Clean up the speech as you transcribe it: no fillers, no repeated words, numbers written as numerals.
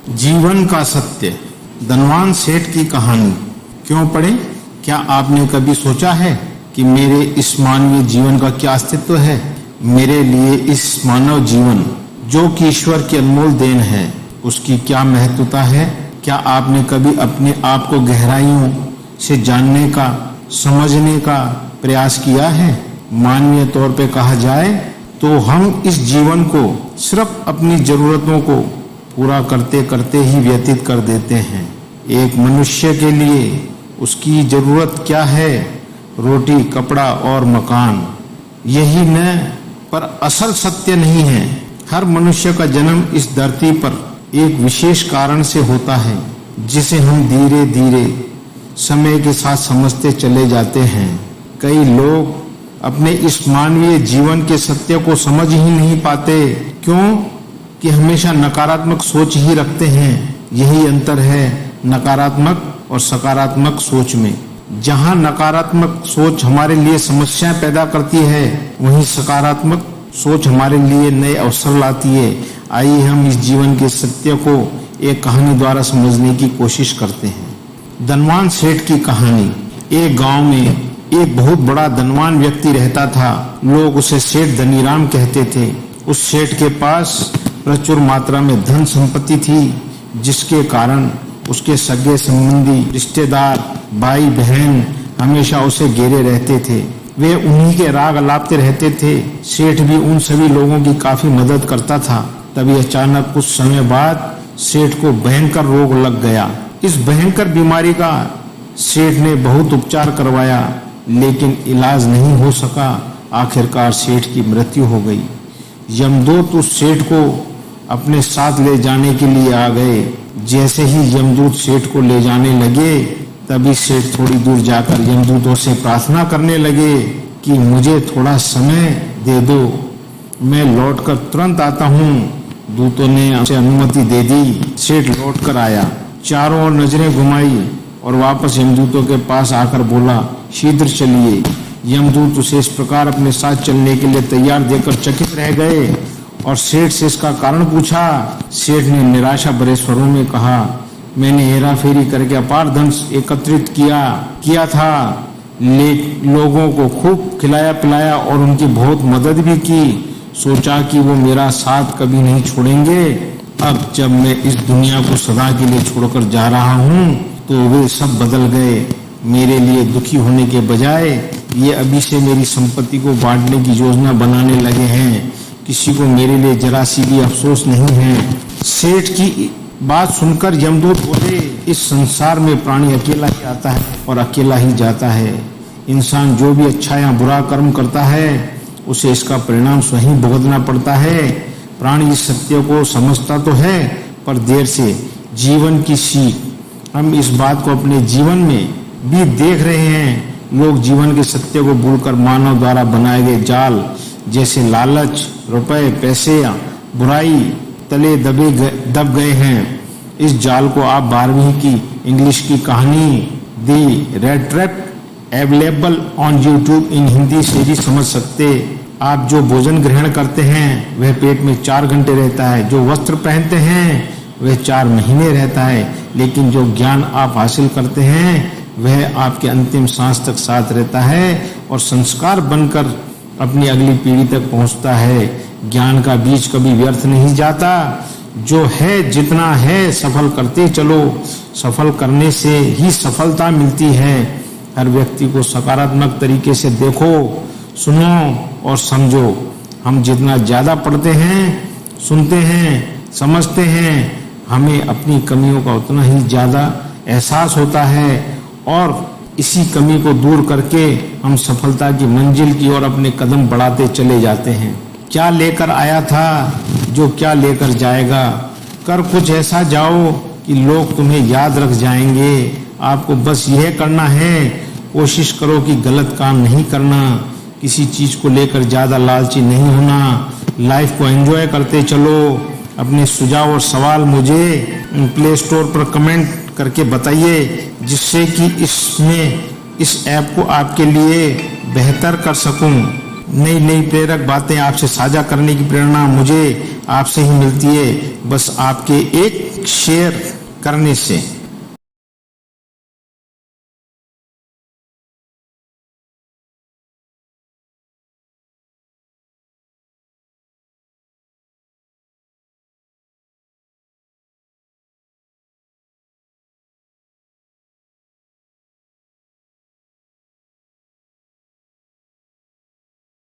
जीवन का सत्य, धनवान सेठ की कहानी। क्यों पढ़े? क्या आपने कभी सोचा है कि मेरे इस मानवीय जीवन का क्या अस्तित्व है? मेरे लिए इस मानव जीवन जो कि ईश्वर की अनमोल देन है, उसकी क्या महत्वता है? क्या आपने कभी अपने आप को गहराइयों से जानने का, समझने का प्रयास किया है? मानवीय तौर पे कहा जाए तो हम इस जीवन को सिर्फ अपनी जरूरतों को पूरा करते करते ही व्यतीत कर देते हैं। एक मनुष्य के लिए उसकी जरूरत क्या है? रोटी, कपड़ा और मकान। यही न, पर असल सत्य नहीं है। हर मनुष्य का जन्म इस धरती पर एक विशेष कारण से होता है, जिसे हम धीरे धीरे समय के साथ समझते चले जाते हैं। कई लोग अपने इस मानवीय जीवन के सत्य को समझ ही नहीं पाते। क्यों? कि हमेशा नकारात्मक सोच ही रखते हैं। यही अंतर है नकारात्मक और सकारात्मक सोच में। जहां नकारात्मक सोच हमारे लिए समस्याएं पैदा करती है, वहीं सकारात्मक सोच हमारे लिए नए अवसर लाती है। आइए हम इस जीवन के सत्य को एक कहानी द्वारा समझने की कोशिश करते हैं। धनवान सेठ की कहानी। एक गांव में एक बहुत बड़ा धनवान व्यक्ति रहता था। लोग उसे सेठ धनीराम कहते थे। उस सेठ के पास प्रचुर मात्रा में धन संपत्ति थी, जिसके कारण उसके सगे संबंधी, रिश्तेदार, भाई बहन हमेशा उसे घेरे रहते थे। वे उन्हीं के राग अलापते रहते थे। सेठ भी उन सभी लोगों की काफी मदद करता था। तभी अचानक कुछ समय बाद सेठ को भयंकर रोग लग गया। इस भयंकर बीमारी का सेठ ने बहुत उपचार करवाया, लेकिन इलाज नहीं हो सका। आखिरकार सेठ की मृत्यु हो गई। यमदूत उस सेठ को अपने साथ ले जाने के लिए आ गए। जैसे ही यमदूत सेठ को ले जाने लगे, तभी सेठ थोड़ी दूर जाकर यमदूतों से प्रार्थना करने लगे कि मुझे थोड़ा समय दे दो, मैं लौटकर तुरंत आता हूँ। दूतों ने उसे अनुमति दे दी। सेठ लौटकर आया, चारों ओर नजरें घुमाई और वापस यमदूतों के पास आकर बोला, शीघ्र चलिए। यमदूत उसे इस प्रकार अपने साथ चलने के लिए तैयार देखकर चकित रह गए और सेठ से इसका कारण पूछा। सेठ ने निराशा भरे स्वरों में कहा, मैंने हेरा फेरी करके अपार धन एकत्रित किया था, लोगों को खूब खिलाया पिलाया और उनकी बहुत मदद भी की। सोचा कि वो मेरा साथ कभी नहीं छोड़ेंगे। अब जब मैं इस दुनिया को सदा के लिए छोड़कर जा रहा हूँ, तो वे सब बदल गए। मेरे लिए दुखी होने के बजाय ये अभी से मेरी संपत्ति को बांटने की योजना बनाने लगे हैं। किसी को मेरे लिए जरा सी भी अफसोस नहीं है। सेठ की बात सुनकर यमदूत बोले, इस संसार में प्राणी अकेला ही आता है और अकेला ही जाता है। इंसान जो भी अच्छा या बुरा कर्म करता है, उसे इसका परिणाम स्वयं भुगतना पड़ता है। प्राणी इस सत्य को समझता तो है, पर देर से। जीवन की सीख हम इस बात को अपने जीवन में भी देख रहे हैं। लोग जीवन के सत्य को भूलकर मानव द्वारा बनाए गए जाल, जैसे लालच, रुपए, पैसे, बुराई तले दब गए हैं। इस जाल को आप 12वीं की इंग्लिश की कहानी the red trap available on YouTube in Hindi से भी समझ सकते। आप जो भोजन ग्रहण करते हैं, वह पेट में 4 घंटे रहता है। जो वस्त्र पहनते हैं, वह 4 महीने रहता है। लेकिन जो ज्ञान आप हासिल करते हैं, वह आपके अंतिम सांस तक साथ रहता है और संस्कार बनकर अपनी अगली पीढ़ी तक पहुंचता है। ज्ञान का बीज कभी व्यर्थ नहीं जाता। जो है जितना है सफल करते चलो। सफल करने से ही सफलता मिलती है। हर व्यक्ति को सकारात्मक तरीके से देखो, सुनो और समझो। हम जितना ज्यादा पढ़ते हैं, सुनते हैं, समझते हैं, हमें अपनी कमियों का उतना ही ज्यादा एहसास होता है और इसी कमी को दूर करके हम सफलता की मंजिल की ओर अपने कदम बढ़ाते चले जाते हैं। क्या लेकर आया था, जो क्या लेकर जाएगा। कर कुछ ऐसा जाओ कि लोग तुम्हें याद रख जाएंगे। आपको बस यह करना है, कोशिश करो कि गलत काम नहीं करना। किसी चीज को लेकर ज्यादा लालची नहीं होना। लाइफ को एंजॉय करते चलो। अपने सुझाव और सवाल मुझे प्ले स्टोर पर कमेंट करके बताइए, जिससे कि इस ऐप को आपके लिए बेहतर कर सकूं। नई नई प्रेरक बातें आपसे साझा करने की प्रेरणा मुझे आपसे ही मिलती है। बस आपके एक शेयर करने से